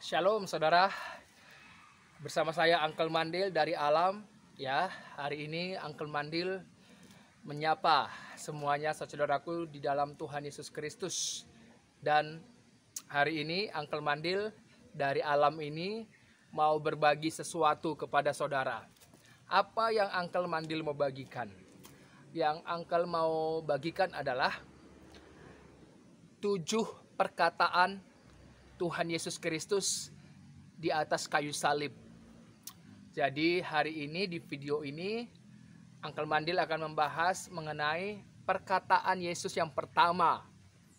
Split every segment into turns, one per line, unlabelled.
Shalom saudara, bersama saya Uncle Mandil dari Alam. Ya, hari ini Uncle Mandil menyapa semuanya saudaraku di dalam Tuhan Yesus Kristus. Dan hari ini Uncle Mandil dari Alam ini mau berbagi sesuatu kepada saudara. Apa yang Uncle Mandil mau bagikan? Yang Uncle mau bagikan adalah 7 perkataan Tuhan Yesus Kristus di atas kayu salib. Jadi hari ini di video ini Uncle Mandil akan membahas mengenai perkataan Yesus yang pertama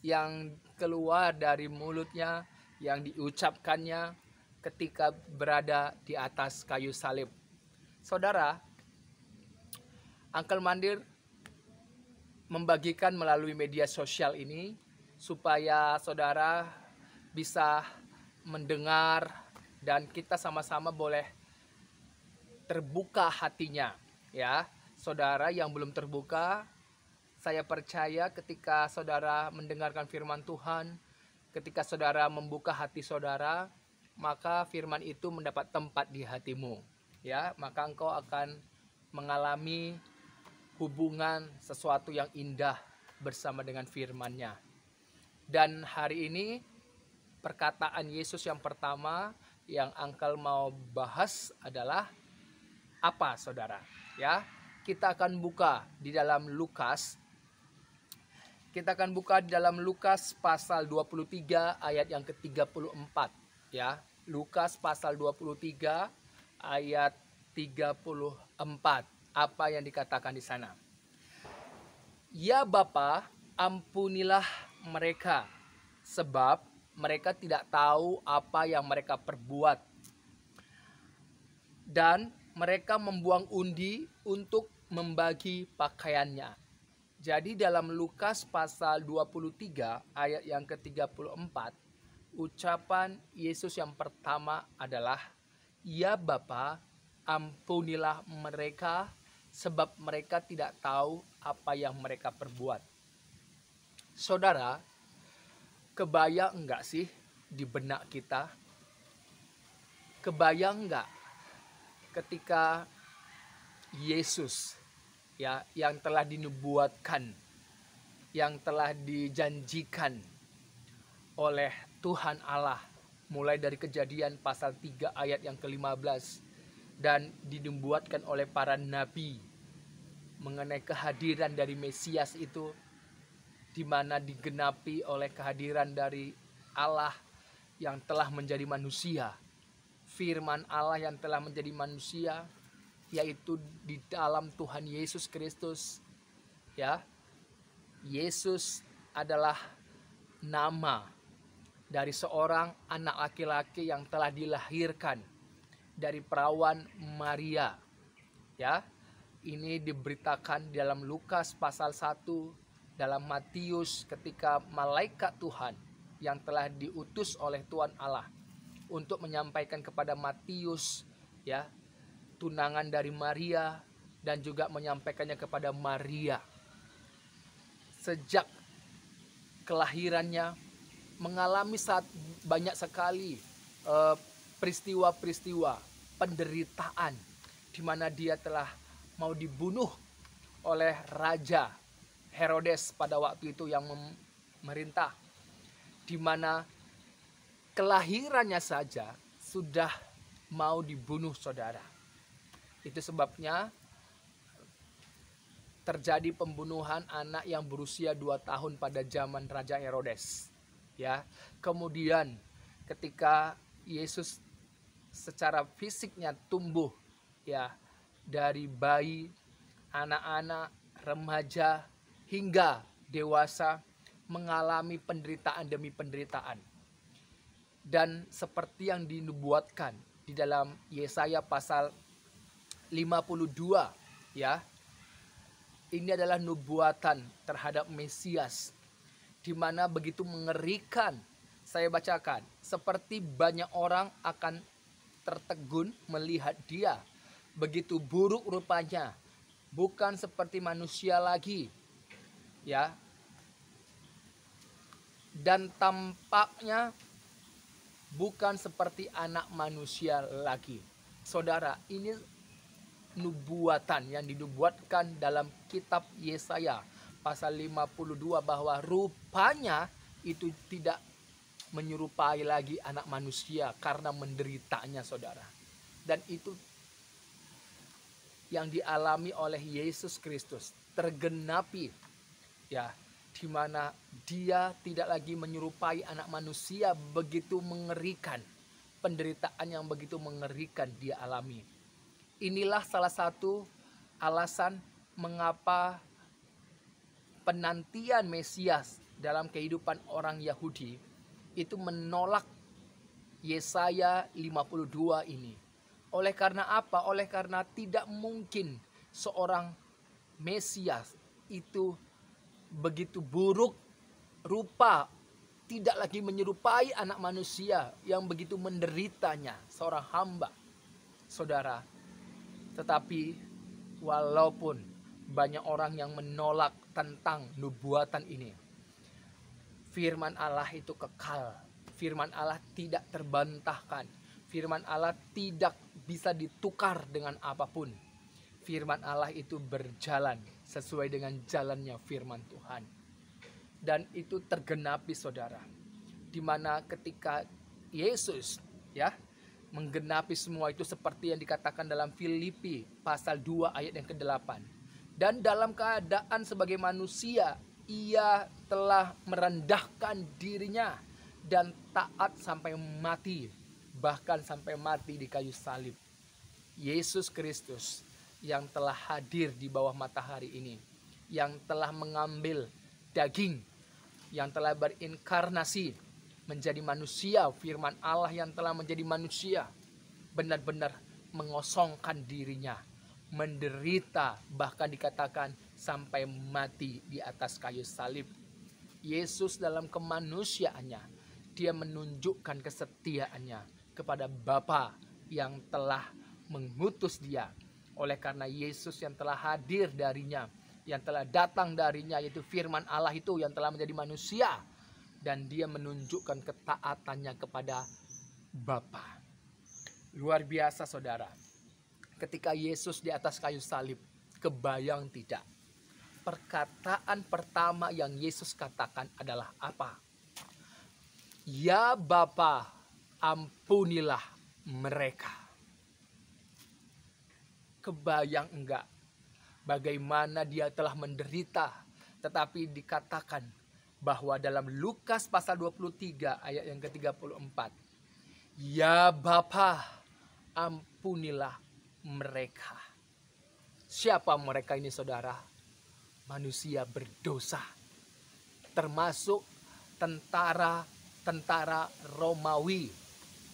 yang keluar dari mulutnya, yang diucapkannya ketika berada di atas kayu salib. Saudara, Uncle Mandil membagikan melalui media sosial ini supaya saudara bisa mendengar dan kita sama-sama boleh terbuka hatinya, ya. Saudara yang belum terbuka, saya percaya ketika saudara mendengarkan firman Tuhan, ketika saudara membuka hati saudara, maka firman itu mendapat tempat di hatimu, ya. Maka engkau akan mengalami hubungan sesuatu yang indah bersama dengan firman-Nya. Dan hari ini perkataan Yesus yang pertama yang Uncle mau bahas adalah apa, saudara? Ya, kita akan buka di dalam Lukas. Kita akan buka di dalam Lukas pasal 23 ayat yang ke-34, ya. Lukas pasal 23 ayat 34. Apa yang dikatakan di sana? Ya Bapa, ampunilah mereka, sebab mereka tidak tahu apa yang mereka perbuat. Dan mereka membuang undi untuk membagi pakaiannya. Jadi dalam Lukas pasal 23 ayat yang ke-34, ucapan Yesus yang pertama adalah, Ya Bapa, ampunilah mereka, sebab mereka tidak tahu apa yang mereka perbuat. Saudara, kebayang enggak sih di benak kita? Kebayang enggak ketika Yesus, ya, yang telah dinubuatkan, yang telah dijanjikan oleh Tuhan Allah mulai dari Kejadian pasal 3 ayat yang ke-15 dan dinubuatkan oleh para nabi mengenai kehadiran dari Mesias itu, di mana digenapi oleh kehadiran dari Allah yang telah menjadi manusia, firman Allah yang telah menjadi manusia, yaitu di dalam Tuhan Yesus Kristus, ya. Yesus adalah nama dari seorang anak laki-laki yang telah dilahirkan dari perawan Maria, ya. Ini diberitakan dalam Lukas pasal 1, dalam Matius ketika malaikat Tuhan yang telah diutus oleh Tuhan Allah untuk menyampaikan kepada Matius, ya, tunangan dari Maria, dan juga menyampaikannya kepada Maria. Sejak kelahirannya mengalami banyak sekali peristiwa-peristiwa penderitaan di mana dia telah mau dibunuh oleh Raja Herodes pada waktu itu yang memerintah, di mana kelahirannya saja sudah mau dibunuh, saudara. Itu sebabnya terjadi pembunuhan anak yang berusia 2 tahun pada zaman Raja Herodes, ya. Kemudian ketika Yesus secara fisiknya tumbuh, ya, dari bayi, anak-anak, remaja hingga dewasa, mengalami penderitaan demi penderitaan. Dan seperti yang dinubuatkan di dalam Yesaya pasal 52, ya. Ini adalah nubuatan terhadap Mesias, di mana begitu mengerikan. Saya bacakan, seperti banyak orang akan tertegun melihat dia, begitu buruk rupanya, bukan seperti manusia lagi, ya. Dan tampaknya bukan seperti anak manusia lagi. Saudara, ini nubuatan yang dinubuatkan dalam kitab Yesaya pasal 52 bahwa rupanya itu tidak menyerupai lagi anak manusia karena menderitanya, saudara. Dan itu yang dialami oleh Yesus Kristus tergenapi, ya, di mana dia tidak lagi menyerupai anak manusia begitu mengerikan. Penderitaan yang begitu mengerikan dia alami. Inilah salah satu alasan mengapa penantian Mesias dalam kehidupan orang Yahudi itu menolak Yesaya 52 ini. Oleh karena apa? Oleh karena tidak mungkin seorang Mesias itu begitu buruk rupa, tidak lagi menyerupai anak manusia yang begitu menderitanya, seorang hamba, saudara. Tetapi walaupun banyak orang yang menolak tentang nubuatan ini, firman Allah itu kekal. Firman Allah tidak terbantahkan. Firman Allah tidak bisa ditukar dengan apapun. Firman Allah itu berjalan sesuai dengan jalannya firman Tuhan. Dan itu tergenapi, saudara. Di mana ketika Yesus, ya, menggenapi semua itu seperti yang dikatakan dalam Filipi pasal 2 ayat yang ke-8. Dan dalam keadaan sebagai manusia, ia telah merendahkan dirinya dan taat sampai mati, bahkan sampai mati di kayu salib. Yesus Kristus yang telah hadir di bawah matahari ini, yang telah mengambil daging, yang telah berinkarnasi menjadi manusia, firman Allah yang telah menjadi manusia, benar-benar mengosongkan dirinya, menderita, bahkan dikatakan sampai mati di atas kayu salib. Yesus dalam kemanusiaannya, dia menunjukkan kesetiaannya kepada Bapa yang telah mengutus dia. Oleh karena Yesus yang telah hadir darinya, yang telah datang darinya, yaitu firman Allah itu yang telah menjadi manusia, dan dia menunjukkan ketaatannya kepada Bapa. Luar biasa, saudara. Ketika Yesus di atas kayu salib, kebayang tidak? Perkataan pertama yang Yesus katakan adalah apa? Ya Bapa, ampunilah mereka. Kebayang enggak bagaimana dia telah menderita, tetapi dikatakan bahwa dalam Lukas pasal 23 ayat yang ke-34, ya Bapa, ampunilah mereka. Siapa mereka ini, saudara? Manusia berdosa, termasuk tentara Romawi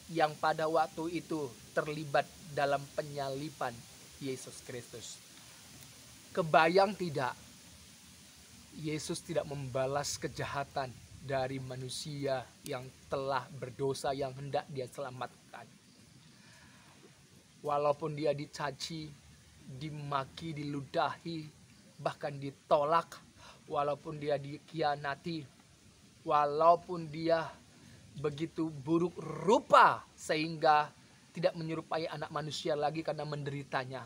yang pada waktu itu terlibat dalam penyaliban Yesus Kristus. Kebayang tidak? Yesus tidak membalas kejahatan dari manusia yang telah berdosa yang hendak dia selamatkan. Walaupun dia dicaci, dimaki, diludahi, bahkan ditolak, walaupun dia dikhianati, walaupun dia begitu buruk rupa sehingga tidak menyerupai anak manusia lagi karena menderitanya.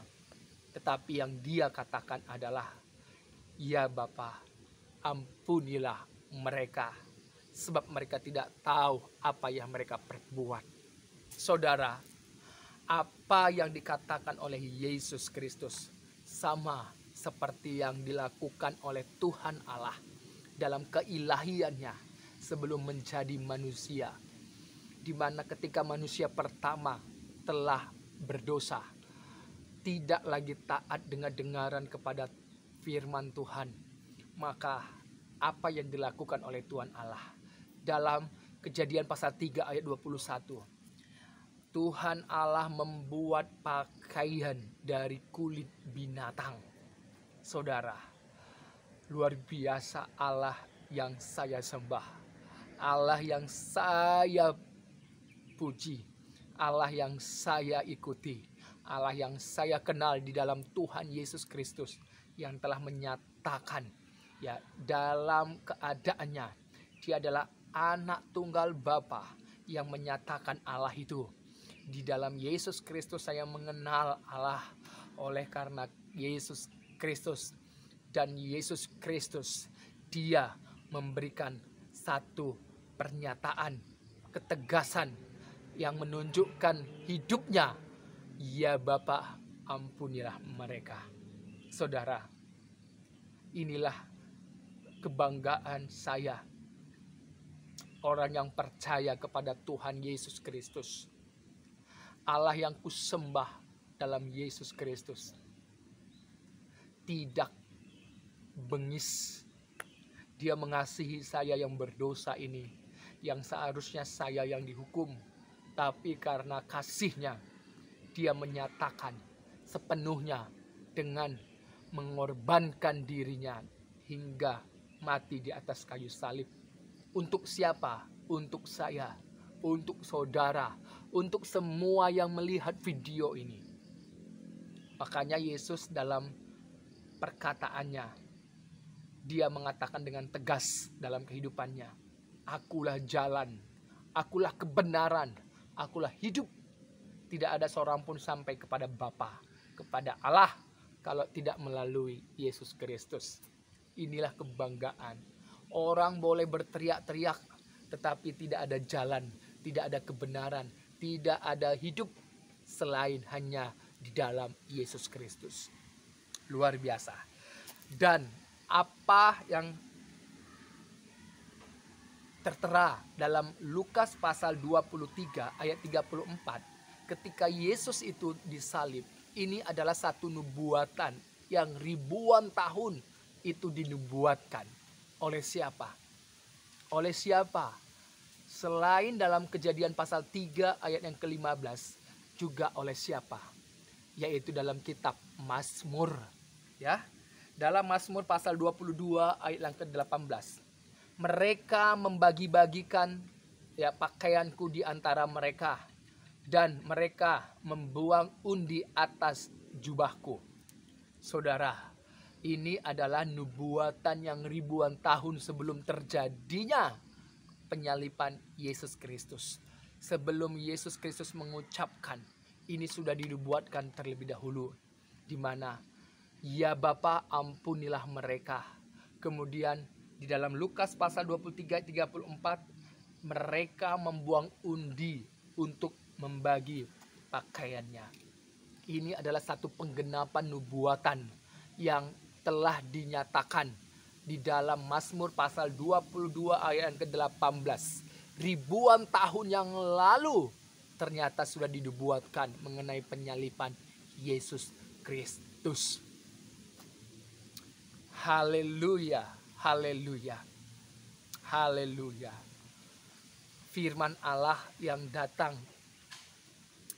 Tetapi yang dia katakan adalah, ya Bapa, ampunilah mereka, sebab mereka tidak tahu apa yang mereka perbuat. Saudara, apa yang dikatakan oleh Yesus Kristus sama seperti yang dilakukan oleh Tuhan Allah dalam keilahiannya sebelum menjadi manusia, di mana ketika manusia pertama telah berdosa, tidak lagi taat dengar-dengaran kepada firman Tuhan, maka apa yang dilakukan oleh Tuhan Allah dalam Kejadian pasal 3 ayat 21, Tuhan Allah membuat pakaian dari kulit binatang. Saudara, luar biasa Allah yang saya sembah, Allah yang saya puji, Allah yang saya ikuti, Allah yang saya kenal di dalam Tuhan Yesus Kristus yang telah menyatakan, ya, dalam keadaannya dia adalah anak tunggal Bapa yang menyatakan Allah itu. Di dalam Yesus Kristus saya mengenal Allah, oleh karena Yesus Kristus. Dan Yesus Kristus, Dia memberikan satu pernyataan ketegasan yang menunjukkan hidupnya. Ya Bapa, ampunilah mereka. Saudara, inilah kebanggaan saya, orang yang percaya kepada Tuhan Yesus Kristus. Allah yang kusembah dalam Yesus Kristus tidak bengis. Dia mengasihi saya yang berdosa ini, yang seharusnya saya yang dihukum. Tapi karena kasih-Nya, Dia menyatakan sepenuhnya dengan mengorbankan dirinya hingga mati di atas kayu salib. Untuk siapa? Untuk saya, untuk saudara, untuk semua yang melihat video ini. Makanya Yesus dalam perkataannya, Dia mengatakan dengan tegas dalam kehidupannya, akulah jalan, akulah kebenaran, akulah hidup. Tidak ada seorang pun sampai kepada Bapa, kepada Allah, kalau tidak melalui Yesus Kristus. Inilah kebanggaan. Orang boleh berteriak-teriak, tetapi tidak ada jalan, tidak ada kebenaran, tidak ada hidup selain hanya di dalam Yesus Kristus. Luar biasa. Dan apa yang tertera dalam Lukas pasal 23 ayat 34, ketika Yesus itu disalib, ini adalah satu nubuatan yang ribuan tahun itu dinubuatkan. Oleh siapa? Oleh siapa? Selain dalam Kejadian pasal 3 ayat yang ke-15, juga oleh siapa? Yaitu dalam kitab Mazmur, ya. Dalam Mazmur pasal 22 ayat yang ke-18. Mereka membagi-bagikan ya pakaianku di antara mereka, dan mereka membuang undi atas jubahku. Saudara, ini adalah nubuatan yang ribuan tahun sebelum terjadinya penyaliban Yesus Kristus. Sebelum Yesus Kristus mengucapkan, ini sudah dinubuatkan terlebih dahulu, di mana ya Bapa, ampunilah mereka. Kemudian di dalam Lukas pasal 23 34, mereka membuang undi untuk membagi pakaiannya. Ini adalah satu penggenapan nubuatan yang telah dinyatakan di dalam Mazmur pasal 22 ayat ke-18. Ribuan tahun yang lalu ternyata sudah dinubuatkan mengenai penyaliban Yesus Kristus. Haleluya, haleluya, haleluya. Firman Allah yang datang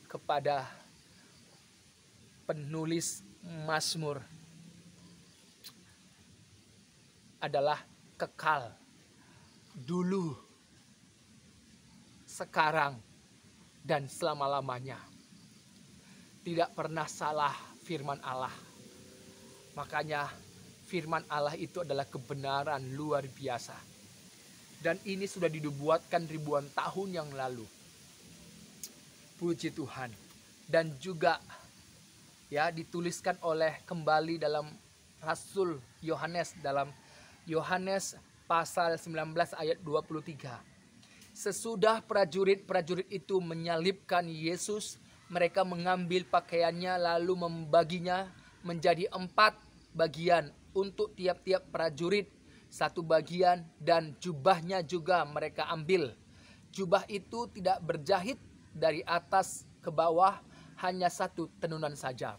kepada penulis Mazmur adalah kekal, dulu, sekarang, dan selama-lamanya. Tidak pernah salah firman Allah. Makanya firman Allah itu adalah kebenaran luar biasa. Dan ini sudah dinubuatkan ribuan tahun yang lalu. Puji Tuhan. Dan juga ya dituliskan oleh kembali dalam Rasul Yohanes, dalam Yohanes pasal 19 ayat 23. Sesudah prajurit-prajurit itu menyalibkan Yesus, mereka mengambil pakaiannya lalu membaginya menjadi 4 bagian untuk tiap-tiap prajurit, 1 bagian, dan jubahnya juga mereka ambil. Jubah itu tidak berjahit dari atas ke bawah, hanya 1 tenunan saja.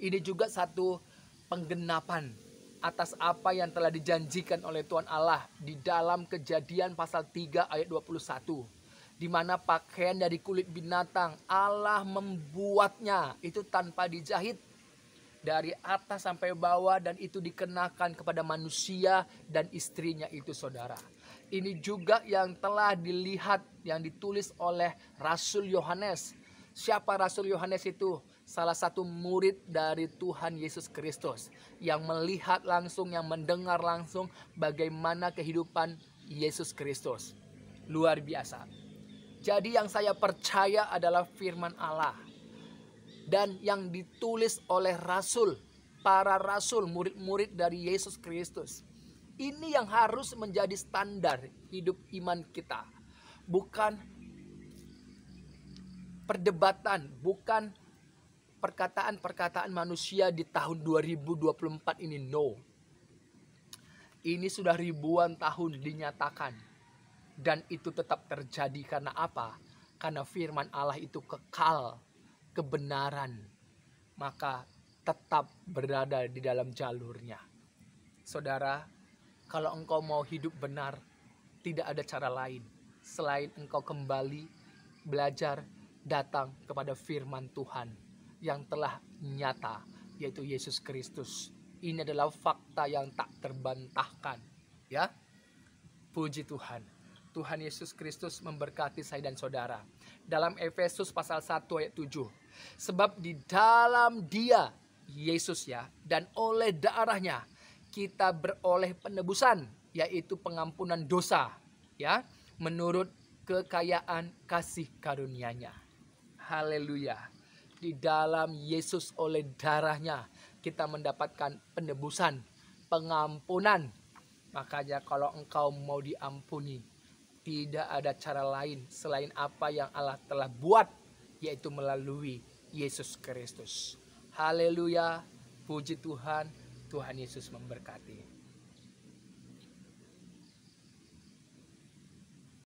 Ini juga satu penggenapan atas apa yang telah dijanjikan oleh Tuhan Allah di dalam Kejadian pasal 3 ayat 21. Di mana pakaian dari kulit binatang Allah membuatnya itu tanpa dijahit dari atas sampai bawah, dan itu dikenakan kepada manusia dan istrinya itu, saudara. Ini juga yang telah dilihat, yang ditulis oleh Rasul Yohanes. Siapa Rasul Yohanes itu? Salah satu murid dari Tuhan Yesus Kristus yang melihat langsung, yang mendengar langsung bagaimana kehidupan Yesus Kristus. Luar biasa. Jadi yang saya percaya adalah firman Allah. Dan yang ditulis oleh para rasul, murid-murid dari Yesus Kristus. Ini yang harus menjadi standar hidup iman kita. Bukan perdebatan, bukan perkataan-perkataan manusia di tahun 2024 ini. No. Ini sudah ribuan tahun dinyatakan. Dan itu tetap terjadi karena apa? Karena firman Allah itu kekal, kebenaran. Maka tetap berada di dalam jalurnya. Saudara, kalau engkau mau hidup benar, tidak ada cara lain selain engkau kembali belajar datang kepada firman Tuhan yang telah nyata, yaitu Yesus Kristus. Ini adalah fakta yang tak terbantahkan, ya. Puji Tuhan. Tuhan Yesus Kristus memberkati saya dan saudara. Dalam Efesus pasal 1 ayat 7. Sebab di dalam Dia, Yesus ya, dan oleh darahnya kita beroleh penebusan, yaitu pengampunan dosa, ya, menurut kekayaan kasih karunia-Nya. Haleluya. Di dalam Yesus oleh darahnya kita mendapatkan penebusan, pengampunan. Makanya kalau engkau mau diampuni, tidak ada cara lain selain apa yang Allah telah buat, yaitu melalui Yesus Kristus. Haleluya, puji Tuhan, Tuhan Yesus memberkati.